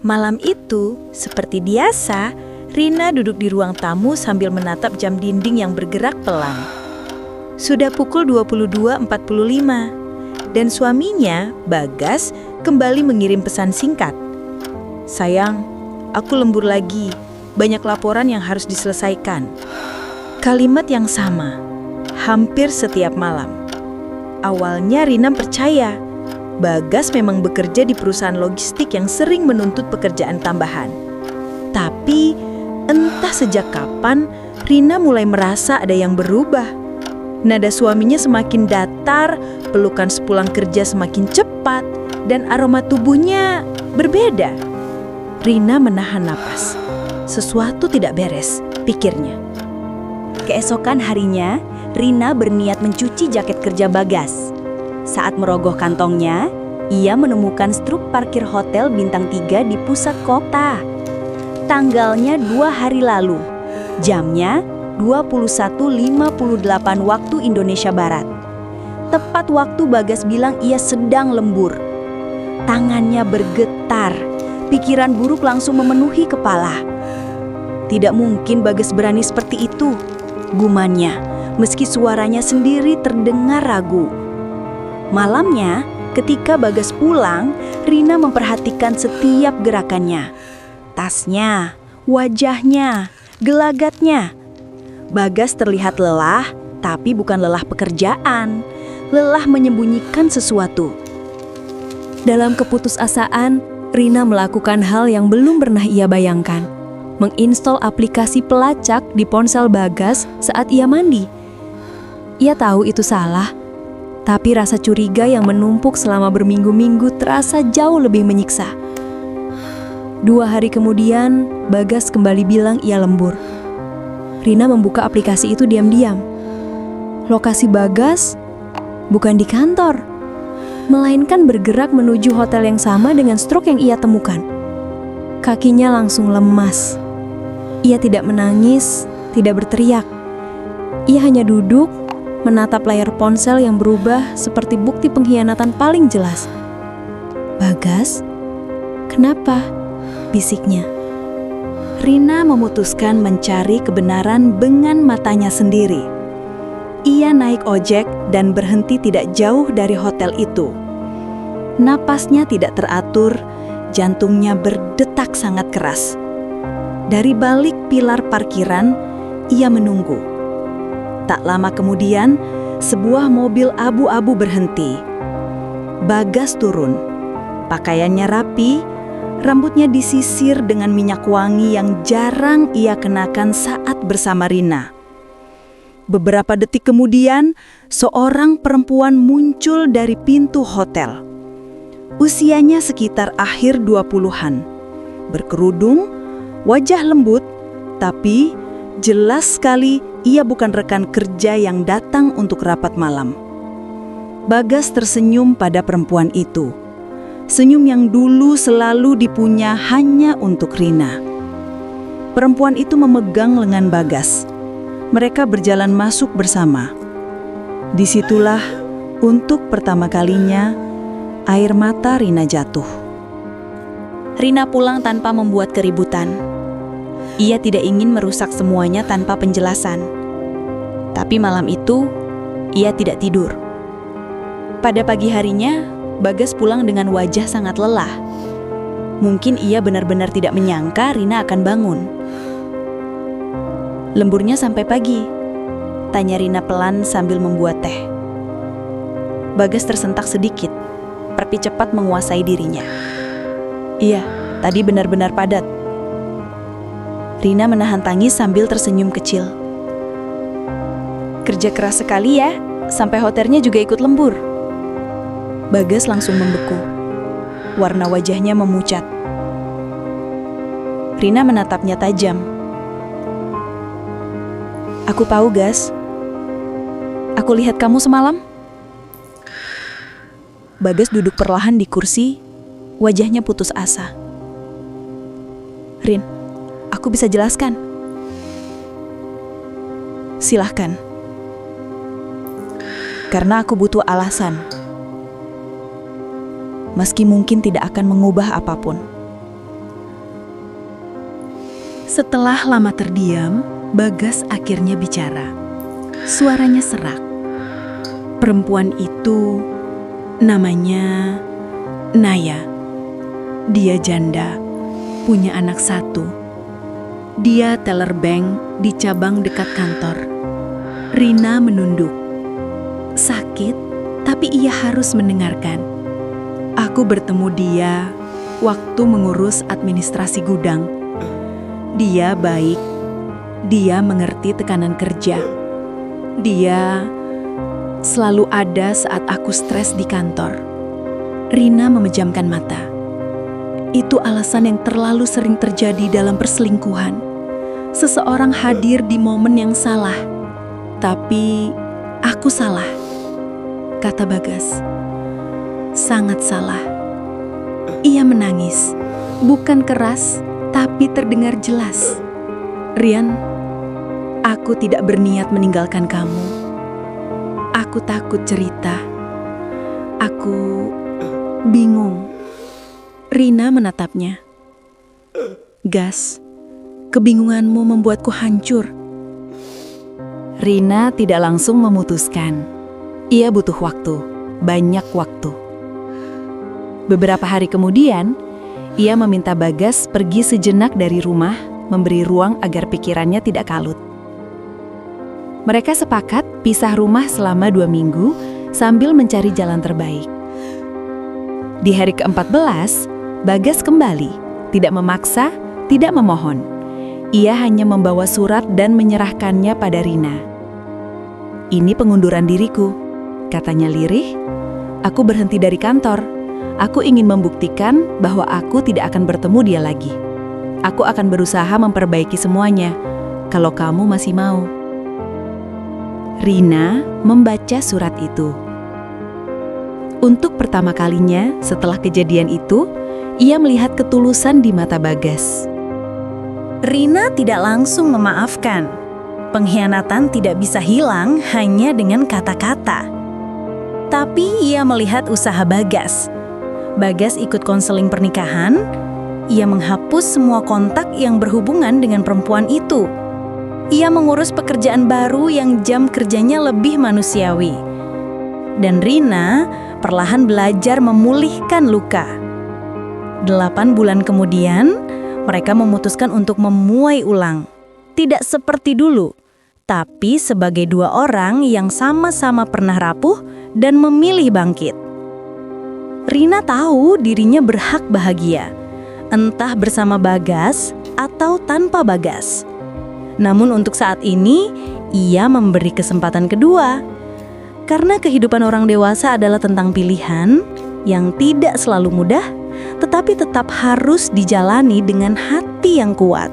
Malam itu, seperti biasa, Rina duduk di ruang tamu sambil menatap jam dinding yang bergerak pelan. Sudah pukul 22.45, dan suaminya, Bagas, kembali mengirim pesan singkat. "Sayang, aku lembur lagi, banyak laporan yang harus diselesaikan." Kalimat yang sama, hampir setiap malam. Awalnya Rina percaya, Bagas memang bekerja di perusahaan logistik yang sering menuntut pekerjaan tambahan. Tapi, entah sejak kapan, Rina mulai merasa ada yang berubah. Nada suaminya semakin datar, pelukan sepulang kerja semakin cepat, dan aroma tubuhnya berbeda. Rina menahan napas. Sesuatu tidak beres, pikirnya. Keesokan harinya, Rina berniat mencuci jaket kerja Bagas. Saat merogoh kantongnya, ia menemukan struk parkir hotel bintang 3 di pusat kota. Tanggalnya 2 hari lalu, jamnya 21.58 waktu Indonesia Barat. Tepat waktu Bagas bilang ia sedang lembur. Tangannya bergetar, pikiran buruk langsung memenuhi kepala. Tidak mungkin Bagas berani seperti itu, gumannya, meski suaranya sendiri terdengar ragu. Malamnya, ketika Bagas pulang, Rina memperhatikan setiap gerakannya. Tasnya, wajahnya, gelagatnya. Bagas terlihat lelah, tapi bukan lelah pekerjaan. Lelah menyembunyikan sesuatu. Dalam keputusasaan, Rina melakukan hal yang belum pernah ia bayangkan. Menginstal aplikasi pelacak di ponsel Bagas saat ia mandi. Ia tahu itu salah, tapi rasa curiga yang menumpuk selama berminggu-minggu terasa jauh lebih menyiksa. 2 hari kemudian, Bagas kembali bilang ia lembur. Rina membuka aplikasi itu diam-diam. Lokasi Bagas bukan di kantor, melainkan bergerak menuju hotel yang sama dengan struk yang ia temukan. Kakinya langsung lemas. Ia tidak menangis, tidak berteriak. Ia hanya duduk, menatap layar ponsel yang berubah seperti bukti pengkhianatan paling jelas. "Bagas, kenapa?" bisiknya. Rina memutuskan mencari kebenaran dengan matanya sendiri. Ia naik ojek dan berhenti tidak jauh dari hotel itu. Napasnya tidak teratur, jantungnya berdetak sangat keras. Dari balik pilar parkiran, ia menunggu. Tak lama kemudian, sebuah mobil abu-abu berhenti. Bagas turun. Pakaiannya rapi, rambutnya disisir dengan minyak wangi yang jarang ia kenakan saat bersama Rina. Beberapa detik kemudian, seorang perempuan muncul dari pintu hotel. Usianya sekitar akhir 20-an. Berkerudung, wajah lembut, tapi jelas sekali ia bukan rekan kerja yang datang untuk rapat malam. Bagas tersenyum pada perempuan itu. Senyum yang dulu selalu dipunya hanya untuk Rina. Perempuan itu memegang lengan Bagas. Mereka berjalan masuk bersama. Disitulah, untuk pertama kalinya, air mata Rina jatuh. Rina pulang tanpa membuat keributan. Ia tidak ingin merusak semuanya tanpa penjelasan. Tapi malam itu, ia tidak tidur. Pada pagi harinya, Bagas pulang dengan wajah sangat lelah. Mungkin ia benar-benar tidak menyangka Rina akan bangun. "Lemburnya sampai pagi?" tanya Rina pelan sambil membuat teh. Bagas tersentak sedikit, tapi cepat menguasai dirinya. "Iya, tadi benar-benar padat." Rina menahan tangis sambil tersenyum kecil. "Kerja keras sekali ya, sampai hotelnya juga ikut lembur." Bagas langsung membeku. Warna wajahnya memucat. Rina menatapnya tajam. "Aku tahu, Gas. Aku lihat kamu semalam." Bagas duduk perlahan di kursi, wajahnya putus asa. "Rin, aku bisa jelaskan." "Silahkan." "Karena aku butuh alasan. Meski mungkin tidak akan mengubah apapun." Setelah lama terdiam, Bagas akhirnya bicara. Suaranya serak. Perempuan itu namanya Naya. Dia janda, punya anak 1. Dia teller bank di cabang dekat kantor. Rina menunduk. Sakit, tapi ia harus mendengarkan. Aku bertemu dia waktu mengurus administrasi gudang. Dia baik, dia mengerti tekanan kerja. Dia selalu ada saat aku stres di kantor. Rina memejamkan mata. Itu alasan yang terlalu sering terjadi dalam perselingkuhan. Seseorang hadir di momen yang salah. Tapi aku salah, kata Bagas. Sangat salah. Ia menangis, bukan keras, tapi terdengar jelas. Rian, aku tidak berniat meninggalkan kamu. Aku takut cerita. Aku bingung. Rina menatapnya. Gas, kebingunganmu membuatku hancur. Rina tidak langsung memutuskan. Ia butuh waktu, banyak waktu. Beberapa hari kemudian, ia meminta Bagas pergi sejenak dari rumah, memberi ruang agar pikirannya tidak kalut. Mereka sepakat pisah rumah selama 2 minggu sambil mencari jalan terbaik. Di hari ke-14, Bagas kembali, tidak memaksa, tidak memohon. Ia hanya membawa surat dan menyerahkannya pada Rina. Ini pengunduran diriku, katanya lirih. Aku berhenti dari kantor. Aku ingin membuktikan bahwa aku tidak akan bertemu dia lagi. Aku akan berusaha memperbaiki semuanya, kalau kamu masih mau. Rina membaca surat itu. Untuk pertama kalinya setelah kejadian itu, ia melihat ketulusan di mata Bagas. Rina tidak langsung memaafkan. Pengkhianatan tidak bisa hilang hanya dengan kata-kata. Tapi ia melihat usaha Bagas. Bagas ikut konseling pernikahan. Ia menghapus semua kontak yang berhubungan dengan perempuan itu. Ia mengurus pekerjaan baru yang jam kerjanya lebih manusiawi. Dan Rina perlahan belajar memulihkan luka. 8 bulan kemudian, mereka memutuskan untuk memuai ulang. Tidak seperti dulu, tapi sebagai 2 orang yang sama-sama pernah rapuh dan memilih bangkit. Rina tahu dirinya berhak bahagia, entah bersama Bagas atau tanpa Bagas. Namun untuk saat ini, ia memberi kesempatan kedua. Karena kehidupan orang dewasa adalah tentang pilihan yang tidak selalu mudah, tetapi tetap harus dijalani dengan hati yang kuat.